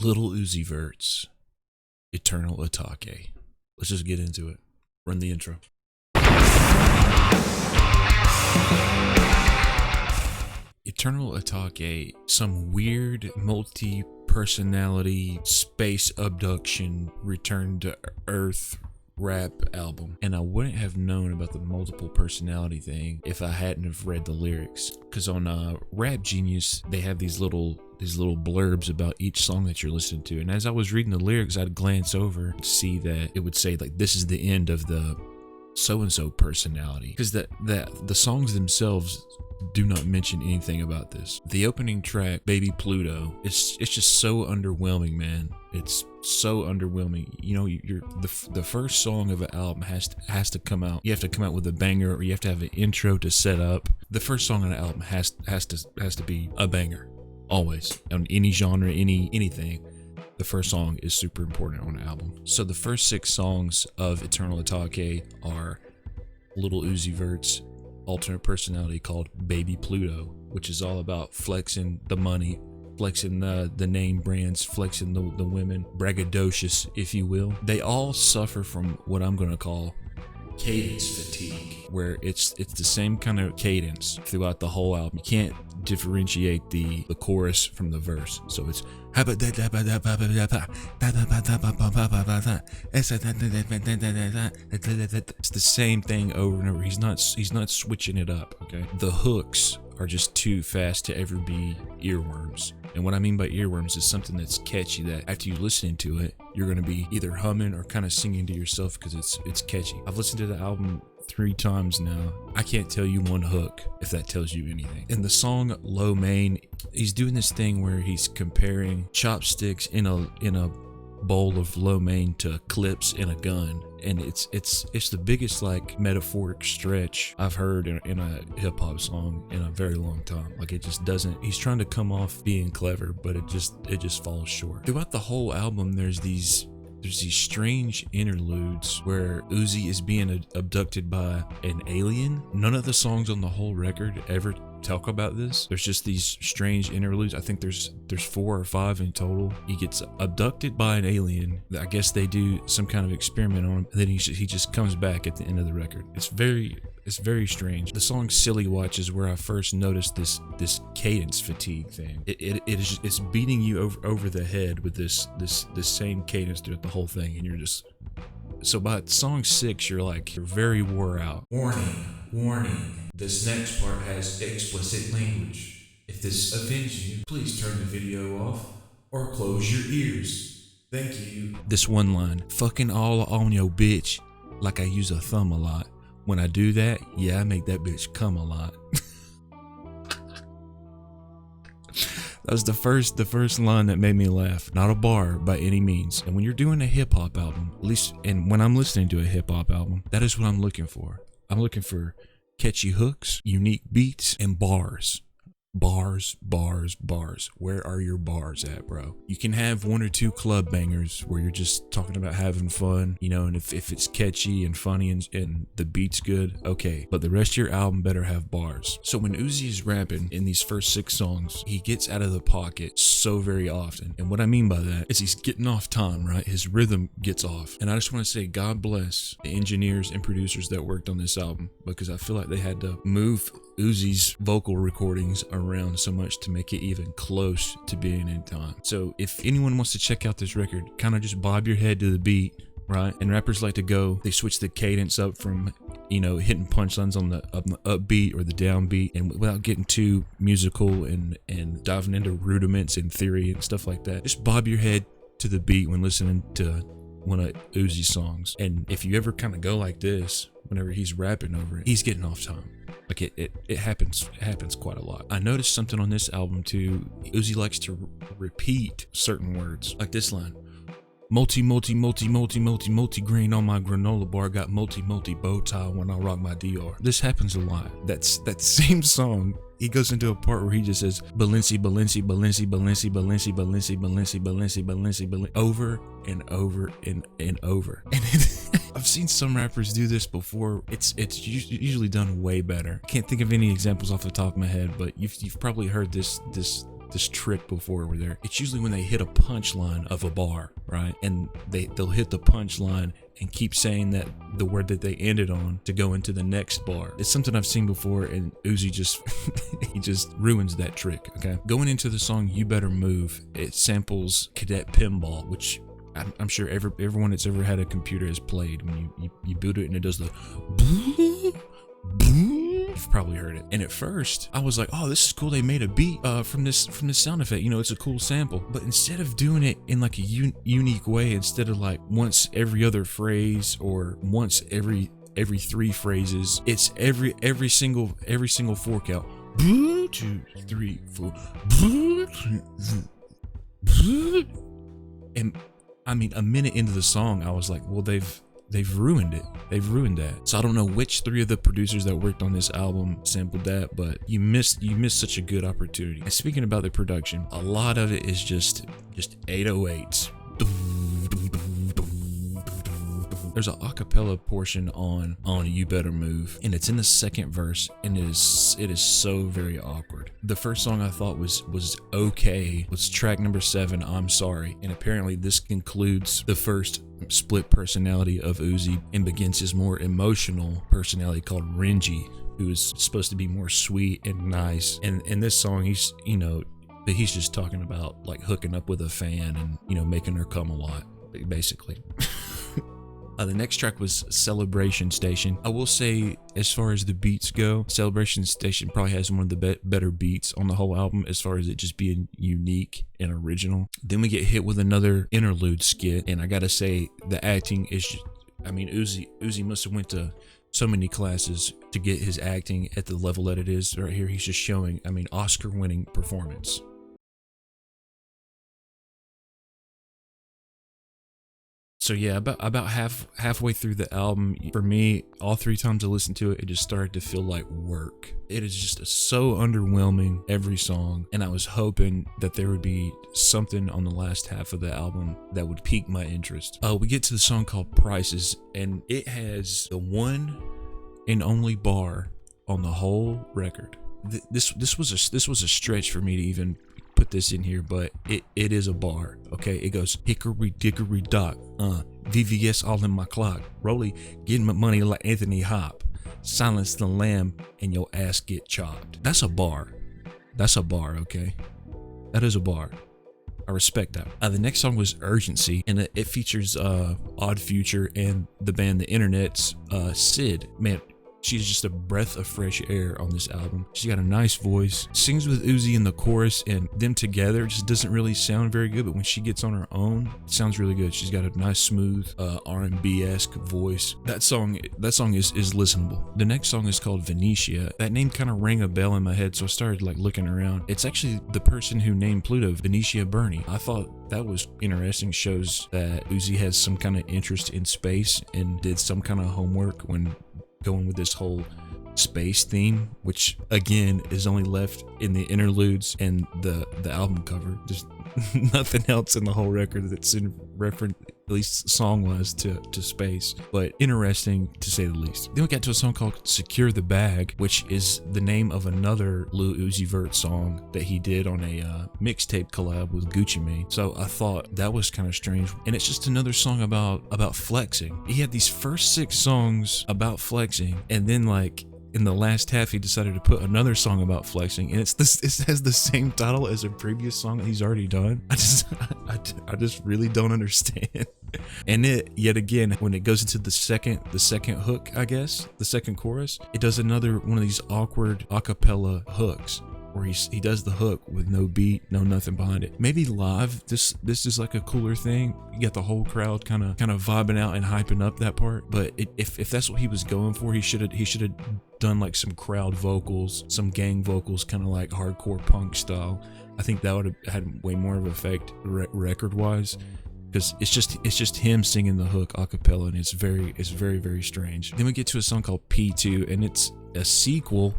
Lil Uzi Vert's Eternal Atake. Let's just get into it. Run the intro. Eternal Atake, some weird multi-personality space abduction return to Earth rap album, and I wouldn't have known about the multiple personality thing if I hadn't have read the lyrics, because on Rap Genius they have these little blurbs about each song that you're listening to, and as I was reading the lyrics I'd glance over and see that it would say like this is the end of the so-and-so personality, because the songs themselves do not mention anything about this. The opening track, Baby Pluto, it's just so underwhelming, man. It's so underwhelming. You know, the first song of an album has to come out. You have to come out with a banger, or you have to have an intro to set up. The first song on an album has to be a banger, always, on any genre, anything. The first song is super important on an album. So the first 6 songs of Eternal Atake are Lil Uzi Vert's alternate personality called Baby Pluto, which is all about flexing the money, flexing the name brands, flexing the women, braggadocious, if you will. They all suffer from what I'm going to call cadence fatigue, where it's the same kind of cadence throughout the whole album. You can't differentiate the chorus from the verse, so it's the same thing over and over. He's not switching it up. Okay, the hooks are just too fast to ever be earworms. And what I mean by earworms is something that's catchy that after you listen to it, you're going to be either humming or kind of singing to yourself because it's catchy. I've listened to the album 3 times now. I can't tell you one hook, if that tells you anything. In the song Lo Mein, he's doing this thing where he's comparing chopsticks in a bowl of lo mein to clips in a gun, and it's the biggest like metaphoric stretch I've heard in a hip-hop song in a very long time. Like, it just doesn't, he's trying to come off being clever, but it just falls short. Throughout the whole album there's these strange interludes where Uzi is being abducted by an alien. None of the songs on the whole record ever talk about this. There's just these strange interludes. I think there's 4 or 5 in total. He gets abducted by an alien. I guess they do some kind of experiment on him, and then he just comes back at the end of the record. It's very strange. The song Silly Watch is where I first noticed this cadence fatigue thing. It's beating you over the head with this same cadence throughout the whole thing, and you're just, so by song 6 you're very wore out. Warning, this next part has explicit language. If this offends you, please turn the video off or close your ears. Thank you. This one line, fucking all on your bitch like I use a thumb a lot. When I do that, yeah, I make that bitch come a lot. That was the first line that made me laugh. Not a bar by any means. And when you're doing a hip hop album, at least, and when I'm listening to a hip hop album, that is what I'm looking for. I'm looking for catchy hooks, unique beats, and bars. Bars. Where are your bars at, bro? You can have 1 or 2 club bangers where you're just talking about having fun, you know, and if it's catchy and funny and the beat's good, okay. But the rest of your album better have bars. So when Uzi is rapping in these first 6 songs, he gets out of the pocket so very often. And what I mean by that is he's getting off time, right? His rhythm gets off. And I just want to say God bless the engineers and producers that worked on this album, because I feel like they had to move Uzi's vocal recordings around so much to make it even close to being in time. So if anyone wants to check out this record, kind of just bob your head to the beat, right? And rappers like to go, they switch the cadence up from, you know, hitting punchlines on the upbeat or the downbeat, and without getting too musical and diving into rudiments and theory and stuff like that, just bob your head to the beat when listening to one of Uzi's songs. And if you ever kind of go like this whenever he's rapping over it, he's getting off time. Like it happens quite a lot. I noticed something on this album too. Uzi likes to repeat certain words, like this line: multi grain on my granola bar, got multi bow tie when I rock my DR. This happens a lot. That's that same song. He goes into a part where he just says Balenci over and over and over. And I've seen some rappers do this before. It's usually done way better. Can't think of any examples off the top of my head, but you've probably heard this this trick before where it's usually when they hit a punchline of a bar, right? And they'll hit the punchline and keep saying that the word that they ended on to go into the next bar. It's something I've seen before, and Uzi just he just ruins that trick. Okay, going into the song "You Better Move," it samples Cadet Pinball, which I'm sure everyone that's ever had a computer has played. When you boot it and it does the you've probably heard it. And at first I was like, oh, this is cool, they made a beat from this sound effect, you know, it's a cool sample. But instead of doing it in like a unique way, instead of like once every other phrase or once every 3 phrases, it's every single fork out. 2, 3, 4. And I mean, a minute into the song, I was like, well, they've ruined it. They've ruined that. So I don't know which 3 of the producers that worked on this album sampled that, but you missed such a good opportunity. And speaking about the production, a lot of it is just 808s. There's an acapella portion on "You Better Move," and it's in the second verse, and it is so very awkward. The first song I thought was okay was track number 7, "I'm Sorry," and apparently this concludes the first split personality of Uzi and begins his more emotional personality called Renji, who is supposed to be more sweet and nice. And in this song, he's just talking about like hooking up with a fan and, you know, making her come a lot, basically. The next track was Celebration Station. I will say, as far as the beats go, Celebration Station probably has one of the better beats on the whole album as far as it just being unique and original. Then we get hit with another interlude skit, and I gotta say, the acting is just, I mean, Uzi must have went to so many classes to get his acting at the level that it is right here. He's just showing, I mean, Oscar-winning performance. So yeah, about halfway through the album, for me, all 3 times I listened to it, it just started to feel like work. It is just so underwhelming, every song, and I was hoping that there would be something on the last half of the album that would pique my interest. We get to the song called Prices, and it has the one and only bar on the whole record. This was a stretch for me to even put this in here, but it is a bar. Okay, it goes hickory dickory dock, VVS all in my clock, Rolly getting my money like Anthony Hop, silence the lamb and your ass get chopped. That's a bar. Okay, that is a bar. I respect that. The next song was Urgency, and it features Odd Future and the band The Internet's Sid. Man, she's just a breath of fresh air on this album. She's got a nice voice, sings with Uzi in the chorus, and them together just doesn't really sound very good, but when she gets on her own, it sounds really good. She's got a nice, smooth R&B-esque voice. That song is listenable. The next song is called Venetia. That name kind of rang a bell in my head, so I started like looking around. It's actually the person who named Pluto, Venetia Burney. I thought that was interesting. Shows that Uzi has some kind of interest in space and did some kind of homework when going with this whole space theme, which again is only left in the interludes and the album cover. There's nothing else in the whole record that's in reference, at least song-wise, to space, but interesting to say the least. Then we got to a song called Secure the Bag, which is the name of another Lil Uzi Vert song that he did on a mixtape collab with Gucci Mane. So I thought that was kind of strange, and it's just another song about flexing. He had these first 6 songs about flexing, and then like in the last half he decided to put another song about flexing, and it has the same title as a previous song that he's already done. I just really don't understand. And it, yet again, when it goes into the second hook, I guess the second chorus, it does another one of these awkward acapella hooks where he does the hook with no beat, no nothing behind it. Maybe live this is like a cooler thing. You got the whole crowd kind of vibing out and hyping up that part. But if that's what he was going for, he should have done like some crowd vocals, some gang vocals, kind of like hardcore punk style. I think that would have had way more of an effect record wise, because it's just him singing the hook a cappella, and it's very very strange. Then we get to a song called P2, and it's a sequel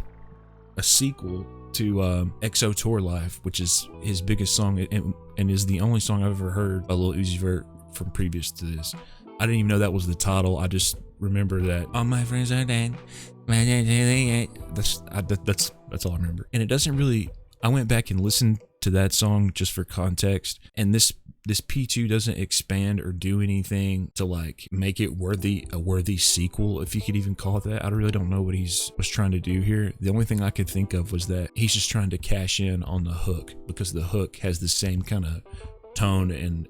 to EXO Tour Life, which is his biggest song and is the only song I've ever heard by Lil Uzi Vert from previous to this. I didn't even know that was the title. I just remember that all my friends are dead. That's all I remember. And it doesn't really, I went back and listened to that song just for context. And this P2 doesn't expand or do anything to like make it a worthy sequel, if you could even call it that. I really don't know what was trying to do here. The only thing I could think of was that he's just trying to cash in on the hook, because the hook has the same kind of tone and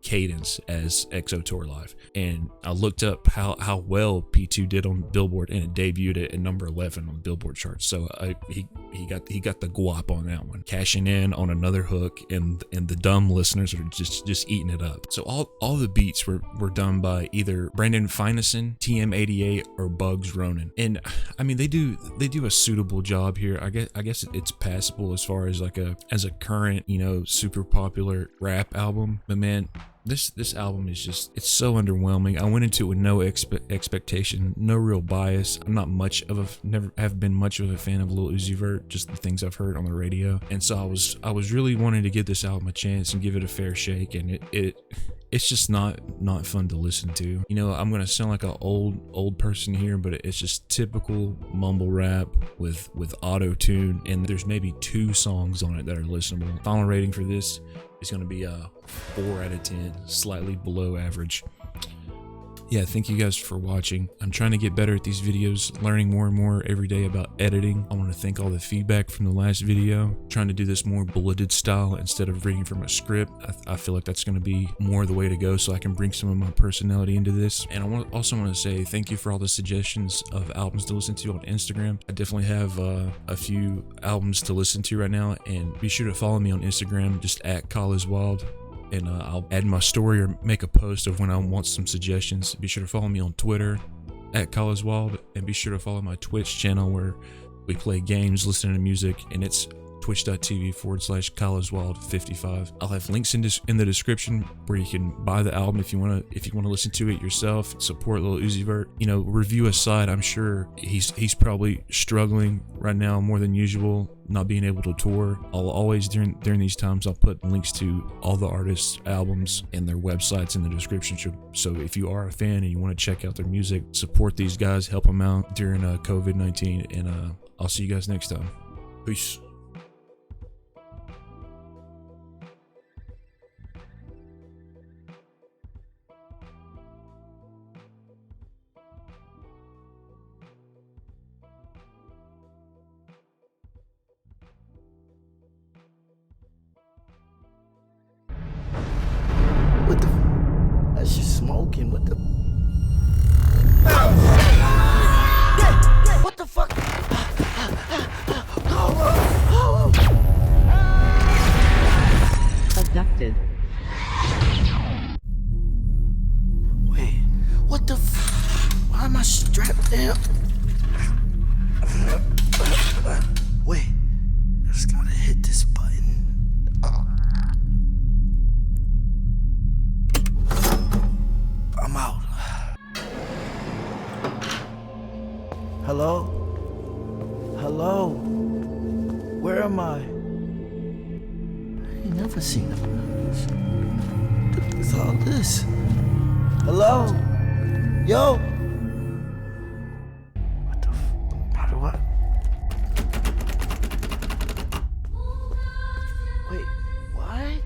cadence as XO Tour Live. And I looked up how well P2 did on Billboard, and it debuted it at number 11 on the Billboard charts. So he got the guap on that one, cashing in on another hook, and the dumb listeners are just eating it up. So all the beats were done by either Brandon Fineson, TM88, or Bugs Ronan. And I mean, they do a suitable job here. I guess it's passable as far as as a current, super popular rap album. But man, this album is it's so underwhelming. I went into it with no expectation, no real bias. I'm not never have been much of a fan of Lil Uzi Vert, just the things I've heard on the radio. And so I was really wanting to give this album a chance and give it a fair shake, and it's just not fun to listen to. I'm gonna sound like an old person here, but it's just typical mumble rap with auto tune, and there's maybe 2 songs on it that are listenable. Final rating for this is gonna be a 4 out of 10, slightly below average. Yeah, thank you guys for watching. I'm trying to get better at these videos, learning more and more every day about editing. I want to thank all the feedback from the last video. Trying to do this more bulleted style instead of reading from a script. I feel like that's going to be more the way to go, so I can bring some of my personality into this. And I also want to say thank you for all the suggestions of albums to listen to on Instagram. I definitely have a few albums to listen to right now, and be sure to follow me on Instagram, just at @CollersWild. And I'll add my story or make a post of when I want some suggestions. Be sure to follow me on Twitter @CollersWild, and be sure to follow my Twitch channel where we play games, listen to music, and it's twitch.tv/CollersWild55. I'll have links in the description where you can buy the album if you want to listen to it yourself. Support Lil Uzi Vert. Review aside, I'm sure he's probably struggling right now more than usual, not being able to tour. I'll always during these times I'll put links to all the artists' albums and their websites in the description. So if you are a fan and you want to check out their music, support these guys, help them out during COVID-19, and I'll see you guys next time. Peace. What the? That's just smoking. What the? What the fuck? Abducted. Wait, what the? Why am I strapped down? Wait, I just gotta hit this button. I'm out. Hello? Hello? Where am I? I ain't never seen a this. What's all this? Hello? Yo? What the how do I? Wait, what?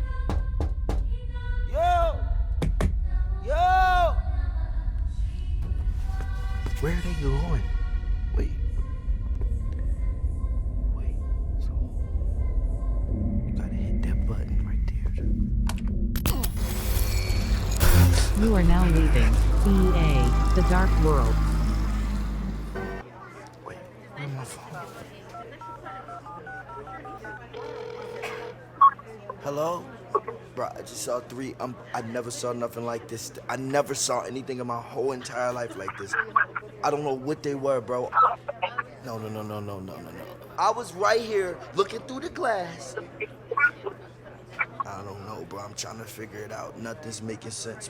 Yo! Yo! Where are they going? Wait. Wait, so you gotta hit that button right there. You are now leaving EA, the dark world. Wait, where's my phone? Hello? Bro, I just saw 3. I never saw nothing like this. I never saw anything in my whole entire life like this. I don't know what they were, bro. No. I was right here looking through the glass. I don't know, bro. I'm trying to figure it out. Nothing's making sense.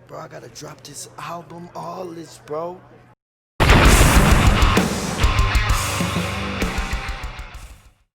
Bro, I gotta drop this album, all this, bro.